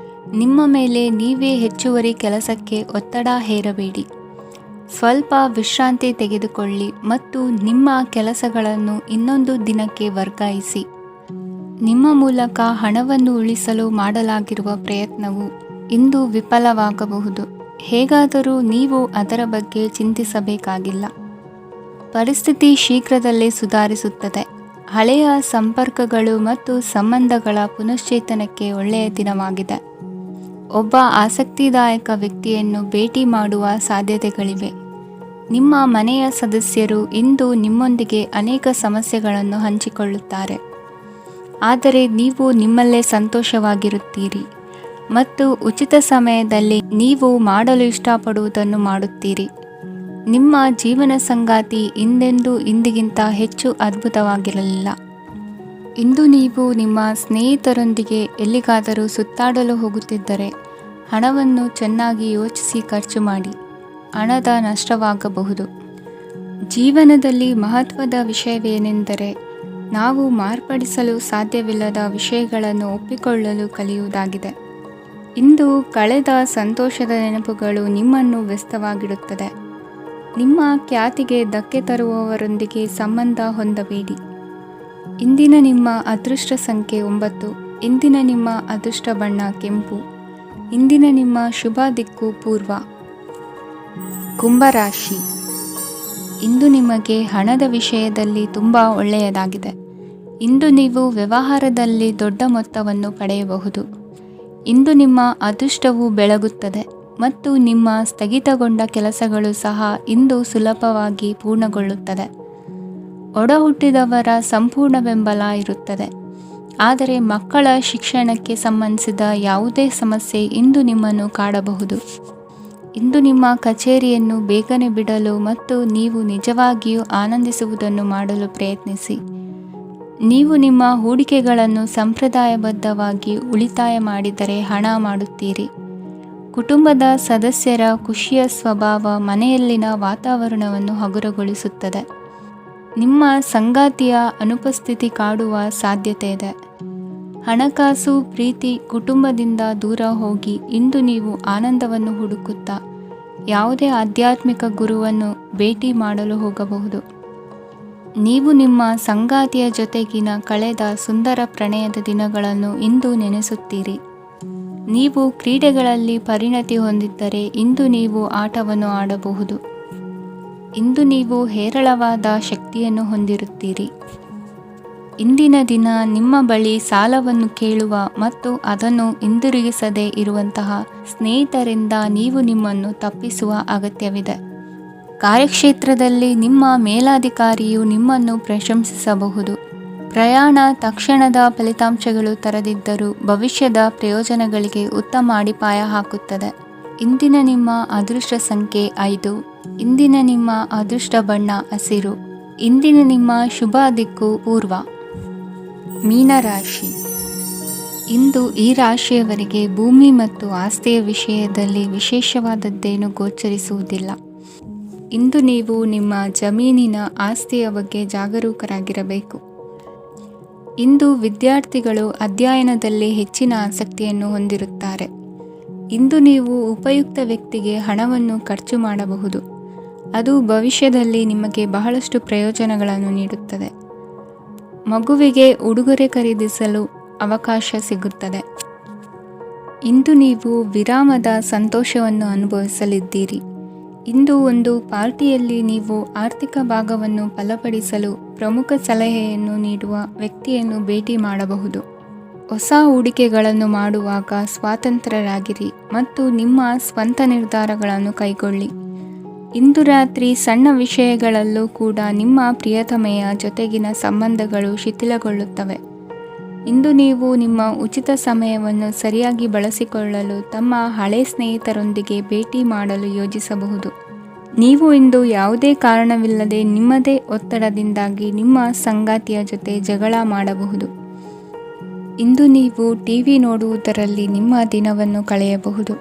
ನಿಮ್ಮ ಮೇಲೆ ನೀವೇ ಹೆಚ್ಚುವರಿ ಕೆಲಸಕ್ಕೆ ಒತ್ತಡ ಹೇರಬೇಡಿ. ಸ್ವಲ್ಪ ವಿಶ್ರಾಂತಿ ತೆಗೆದುಕೊಳ್ಳಿ ಮತ್ತು ನಿಮ್ಮ ಕೆಲಸಗಳನ್ನು ಇನ್ನೊಂದು ದಿನಕ್ಕೆ ವರ್ಗಾಯಿಸಿ. ನಿಮ್ಮ ಮೂಲಕ ಹಣವನ್ನು ಉಳಿಸಲು ಮಾಡಲಾಗಿರುವ ಪ್ರಯತ್ನವು ಇಂದು ವಿಫಲವಾಗಬಹುದು. ಹೇಗಾದರೂ ನೀವು ಅದರ ಬಗ್ಗೆ ಚಿಂತಿಸಬೇಕಾಗಿಲ್ಲ. ಪರಿಸ್ಥಿತಿ ಶೀಘ್ರದಲ್ಲೇ ಸುಧಾರಿಸುತ್ತದೆ. ಹಳೆಯ ಸಂಪರ್ಕಗಳು ಮತ್ತು ಸಂಬಂಧಗಳ ಪುನಶ್ಚೇತನಕ್ಕೆ ಒಳ್ಳೆಯ ದಿನವಾಗಿದೆ. ಒಬ್ಬ ಆಸಕ್ತಿದಾಯಕ ವ್ಯಕ್ತಿಯನ್ನು ಭೇಟಿ ಮಾಡುವ ಸಾಧ್ಯತೆಗಳಿವೆ. ನಿಮ್ಮ ಮನೆಯ ಸದಸ್ಯರು ಇಂದು ನಿಮ್ಮೊಂದಿಗೆ ಅನೇಕ ಸಮಸ್ಯೆಗಳನ್ನು ಹಂಚಿಕೊಳ್ಳುತ್ತಾರೆ, ಆದರೆ ನೀವು ನಿಮ್ಮಲ್ಲೇ ಸಂತೋಷವಾಗಿರುತ್ತೀರಿ ಮತ್ತು ಉಚಿತ ಸಮಯದಲ್ಲಿ ನೀವು ಮಾಡಲು ಇಷ್ಟಪಡುವುದನ್ನು ಮಾಡುತ್ತೀರಿ. ನಿಮ್ಮ ಜೀವನ ಸಂಗಾತಿ ಇಂದೆಂದೂ ಇಂದಿಗಿಂತ ಹೆಚ್ಚು ಅದ್ಭುತವಾಗಿರಲಿಲ್ಲ. ಇಂದು ನೀವು ನಿಮ್ಮ ಸ್ನೇಹಿತರೊಂದಿಗೆ ಎಲ್ಲಿಗಾದರೂ ಸುತ್ತಾಡಲು ಹೋಗುತ್ತಿದ್ದರೆ ಹಣವನ್ನು ಚೆನ್ನಾಗಿ ಯೋಚಿಸಿ ಖರ್ಚು ಮಾಡಿ. ಹಣದ ನಷ್ಟವಾಗಬಹುದು. ಜೀವನದಲ್ಲಿ ಮಹತ್ವದ ವಿಷಯವೇನೆಂದರೆ ನಾವು ಮಾರ್ಪಡಿಸಲು ಸಾಧ್ಯವಿಲ್ಲದ ವಿಷಯಗಳನ್ನು ಒಪ್ಪಿಕೊಳ್ಳಲು ಕಲಿಯುವುದಾಗಿದೆ. ಇಂದು ಕಳೆದ ಸಂತೋಷದ ನೆನಪುಗಳು ನಿಮ್ಮನ್ನು ವ್ಯಸ್ತವಾಗಿಡುತ್ತದೆ. ನಿಮ್ಮ ಖ್ಯಾತಿಗೆ ಧಕ್ಕೆ ತರುವವರೊಂದಿಗೆ ಸಂಬಂಧ ಹೊಂದಬೇಡಿ. ಇಂದಿನ ನಿಮ್ಮ ಅದೃಷ್ಟ ಸಂಖ್ಯೆ 9. ಇಂದಿನ ನಿಮ್ಮ ಅದೃಷ್ಟ ಬಣ್ಣ ಕೆಂಪು. ಇಂದಿನ ನಿಮ್ಮ ಶುಭ ದಿಕ್ಕು ಪೂರ್ವ. ಕುಂಭರಾಶಿ. ಇಂದು ನಿಮಗೆ ಹಣದ ವಿಷಯದಲ್ಲಿ ತುಂಬ ಒಳ್ಳೆಯದಾಗಿದೆ. ಇಂದು ನೀವು ವ್ಯವಹಾರದಲ್ಲಿ ದೊಡ್ಡ ಮೊತ್ತವನ್ನು ಪಡೆಯಬಹುದು. ಇಂದು ನಿಮ್ಮ ಅದೃಷ್ಟವು ಬೆಳಗುತ್ತದೆ ಮತ್ತು ನಿಮ್ಮ ಸ್ಥಗಿತಗೊಂಡ ಕೆಲಸಗಳು ಸಹ ಇಂದು ಸುಲಭವಾಗಿ ಪೂರ್ಣಗೊಳ್ಳುತ್ತದೆ. ಒಡಹುಟ್ಟಿದವರ ಸಂಪೂರ್ಣ ಬೆಂಬಲ ಇರುತ್ತದೆ. ಆದರೆ ಮಕ್ಕಳ ಶಿಕ್ಷಣಕ್ಕೆ ಸಂಬಂಧಿಸಿದ ಯಾವುದೇ ಸಮಸ್ಯೆ ಇಂದು ನಿಮ್ಮನ್ನು ಕಾಡಬಹುದು. ಇಂದು ನಿಮ್ಮ ಕಚೇರಿಯನ್ನು ಬೇಗನೆ ಬಿಡಲು ಮತ್ತು ನೀವು ನಿಜವಾಗಿಯೂ ಆನಂದಿಸುವುದನ್ನು ಮಾಡಲು ಪ್ರಯತ್ನಿಸಿ. ನೀವು ನಿಮ್ಮ ಹೂಡಿಕೆಗಳನ್ನು ಸಂಪ್ರದಾಯಬದ್ಧವಾಗಿ ಉಳಿತಾಯ ಮಾಡಿದರೆ ಹಣ ಮಾಡುತ್ತೀರಿ. ಕುಟುಂಬದ ಸದಸ್ಯರ ಖುಷಿಯ ಸ್ವಭಾವ ಮನೆಯಲ್ಲಿನ ವಾತಾವರಣವನ್ನು ಹಗುರಗೊಳಿಸುತ್ತದೆ. ನಿಮ್ಮ ಸಂಗಾತಿಯ ಅನುಪಸ್ಥಿತಿ ಕಾಡುವ ಸಾಧ್ಯತೆ ಇದೆ. ಹಣಕಾಸು, ಪ್ರೀತಿ, ಕುಟುಂಬದಿಂದ ದೂರ ಹೋಗಿ ಇಂದು ನೀವು ಆನಂದವನ್ನು ಹುಡುಕುತ್ತಾ ಯಾವುದೇ ಆಧ್ಯಾತ್ಮಿಕ ಗುರುವನ್ನು ಭೇಟಿ ಮಾಡಲು ಹೋಗಬಹುದು. ನೀವು ನಿಮ್ಮ ಸಂಗಾತಿಯ ಜೊತೆಗಿನ ಕಳೆದ ಸುಂದರ ಪ್ರಣಯದ ದಿನಗಳನ್ನು ಇಂದು ನೆನೆಸುತ್ತೀರಿ. ನೀವು ಕ್ರೀಡೆಗಳಲ್ಲಿ ಪರಿಣತಿ ಹೊಂದಿದ್ದರೆ ಇಂದು ನೀವು ಆಟವನ್ನು ಆಡಬಹುದು. ಇಂದು ನೀವು ಹೇರಳವಾದ ಶಕ್ತಿಯನ್ನು ಹೊಂದಿರುತ್ತೀರಿ. ಇಂದಿನ ದಿನ ನಿಮ್ಮ ಬಳಿ ಸಾಲವನ್ನು ಕೇಳುವ ಮತ್ತು ಅದನ್ನು ಹಿಂದಿರುಗಿಸದೇ ಇರುವಂತಹ ಸ್ನೇಹಿತರಿಂದ ನೀವು ನಿಮ್ಮನ್ನು ತಪ್ಪಿಸುವ ಅಗತ್ಯವಿದೆ. ಕಾರ್ಯಕ್ಷೇತ್ರದಲ್ಲಿ ನಿಮ್ಮ ಮೇಲಾಧಿಕಾರಿಯು ನಿಮ್ಮನ್ನು ಪ್ರಶಂಸಿಸಬಹುದು. ಪ್ರಯಾಣ ತಕ್ಷಣದ ಫಲಿತಾಂಶಗಳು ತರದಿದ್ದರೂ ಭವಿಷ್ಯದ ಪ್ರಯೋಜನಗಳಿಗೆ ಉತ್ತಮ ಅಡಿಪಾಯ ಹಾಕುತ್ತದೆ. ಇಂದಿನ ನಿಮ್ಮ ಅದೃಷ್ಟ ಸಂಖ್ಯೆ 5. ಇಂದಿನ ನಿಮ್ಮ ಅದೃಷ್ಟ ಬಣ್ಣ ಹಸಿರು. ಇಂದಿನ ನಿಮ್ಮ ಶುಭ ದಿಕ್ಕು ಪೂರ್ವ. ಮೀನರಾಶಿ. ಇಂದು ಈ ರಾಶಿಯವರಿಗೆ ಭೂಮಿ ಮತ್ತು ಆಸ್ತಿಯ ವಿಷಯದಲ್ಲಿ ವಿಶೇಷವಾದದ್ದೇನು ಗೋಚರಿಸುವುದಿಲ್ಲ. ಇಂದು ನೀವು ನಿಮ್ಮ ಜಮೀನಿನ ಆಸ್ತಿಯ ಬಗ್ಗೆ ಜಾಗರೂಕರಾಗಿರಬೇಕು. ಇಂದು ವಿದ್ಯಾರ್ಥಿಗಳು ಅಧ್ಯಯನದಲ್ಲಿ ಹೆಚ್ಚಿನ ಆಸಕ್ತಿಯನ್ನು ಹೊಂದಿರುತ್ತಾರೆ. ಇಂದು ನೀವು ಉಪಯುಕ್ತ ವ್ಯಕ್ತಿಗೆ ಹಣವನ್ನು ಖರ್ಚು ಮಾಡಬಹುದು. ಅದು ಭವಿಷ್ಯದಲ್ಲಿ ನಿಮಗೆ ಬಹಳಷ್ಟು ಪ್ರಯೋಜನಗಳನ್ನು ನೀಡುತ್ತದೆ. ಮಗುವಿಗೆ ಉಡುಗೊರೆ ಖರೀದಿಸಲು ಅವಕಾಶ ಸಿಗುತ್ತದೆ. ಇಂದು ನೀವು ವಿರಾಮದ ಸಂತೋಷವನ್ನು ಅನುಭವಿಸಲಿದ್ದೀರಿ. ಇಂದು ಒಂದು ಪಾರ್ಟಿಯಲ್ಲಿ ನೀವು ಆರ್ಥಿಕ ಭಾಗವನ್ನು ಬಲಪಡಿಸಲು ಪ್ರಮುಖ ಸಲಹೆಯನ್ನು ನೀಡುವ ವ್ಯಕ್ತಿಯನ್ನು ಭೇಟಿ ಮಾಡಬಹುದು. ಹೊಸ ಹೂಡಿಕೆಗಳನ್ನು ಮಾಡುವಾಗ ಸ್ವಾತಂತ್ರ್ಯರಾಗಿರಿ ಮತ್ತು ನಿಮ್ಮ ಸ್ವಂತ ನಿರ್ಧಾರಗಳನ್ನು ಕೈಗೊಳ್ಳಿ. ಇಂದು ರಾತ್ರಿ ಸಣ್ಣ ವಿಷಯಗಳಲ್ಲೂ ಕೂಡ ನಿಮ್ಮ ಪ್ರಿಯತಮೆಯ ಜೊತೆಗಿನ ಸಂಬಂಧಗಳು ಶಿಥಿಲಗೊಳ್ಳುತ್ತವೆ. ಇಂದು ನೀವು ನಿಮ್ಮ ಉಚಿತ ಸಮಯವನ್ನು ಸರಿಯಾಗಿ ಬಳಸಿಕೊಳ್ಳಲು ತಮ್ಮ ಹಳೆ ಸ್ನೇಹಿತರೊಂದಿಗೆ ಭೇಟಿ ಮಾಡಲು ಯೋಜಿಸಬಹುದು. ನೀವು ಇಂದು ಯಾವುದೇ ಕಾರಣವಿಲ್ಲದೆ ನಿಮ್ಮದೇ ಒತ್ತಡದಿಂದಾಗಿ ನಿಮ್ಮ ಸಂಗಾತಿಯ ಜೊತೆ ಜಗಳ ಮಾಡಬಹುದು. ಇಂದು ನೀವು ಟಿವಿ ನೋಡುವುದರಲ್ಲಿ ನಿಮ್ಮ ದಿನವನ್ನು ಕಳೆಯಬಹುದು.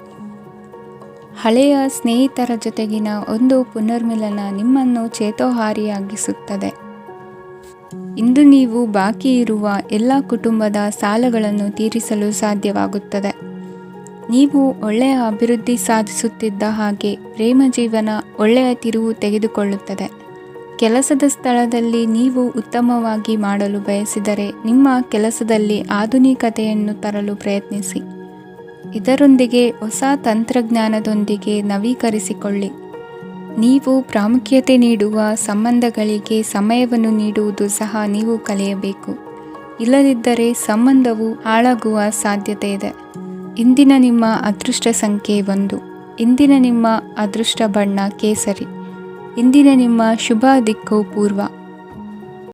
ಹಳೆಯ ಸ್ನೇಹಿತರ ಜೊತೆಗಿನ ಒಂದು ಪುನರ್ಮಿಲನ ನಿಮ್ಮನ್ನು ಚೇತೋಹಾರಿಯಾಗಿಸುತ್ತದೆ. ಇಂದು ನೀವು ಬಾಕಿ ಇರುವ ಎಲ್ಲ ಕುಟುಂಬದ ಸಾಲಗಳನ್ನು ತೀರಿಸಲು ಸಾಧ್ಯವಾಗುತ್ತದೆ. ನೀವು ಒಳ್ಳೆಯ ಅಭಿವೃದ್ಧಿ ಸಾಧಿಸುತ್ತಿದ್ದ ಹಾಗೆ ಪ್ರೇಮ ಜೀವನ ಒಳ್ಳೆಯ ತಿರುವು ತೆಗೆದುಕೊಳ್ಳುತ್ತದೆ. ಕೆಲಸದ ಸ್ಥಳದಲ್ಲಿ ನೀವು ಉತ್ತಮವಾಗಿ ಮಾಡಲು ಬಯಸಿದರೆ ನಿಮ್ಮ ಕೆಲಸದಲ್ಲಿ ಆಧುನಿಕತೆಯನ್ನು ತರಲು ಪ್ರಯತ್ನಿಸಿ. ಇದರೊಂದಿಗೆ ಹೊಸ ತಂತ್ರಜ್ಞಾನದೊಂದಿಗೆ ನವೀಕರಿಸಿಕೊಳ್ಳಿ. ನೀವು ಪ್ರಾಮುಖ್ಯತೆ ನೀಡುವ ಸಂಬಂಧಗಳಿಗೆ ಸಮಯವನ್ನು ನೀಡುವುದು ಸಹ ನೀವು ಕಲಿಯಬೇಕು. ಇಲ್ಲದಿದ್ದರೆ ಸಂಬಂಧವು ಹಾಳಾಗುವ ಸಾಧ್ಯತೆ ಇದೆ. ಇಂದಿನ ನಿಮ್ಮ ಅದೃಷ್ಟ ಸಂಖ್ಯೆ 1. ಇಂದಿನ ನಿಮ್ಮ ಅದೃಷ್ಟ ಬಣ್ಣ ಕೇಸರಿ. ಇಂದಿನ ನಿಮ್ಮ ಶುಭ ದಿಕ್ಕು ಪೂರ್ವ.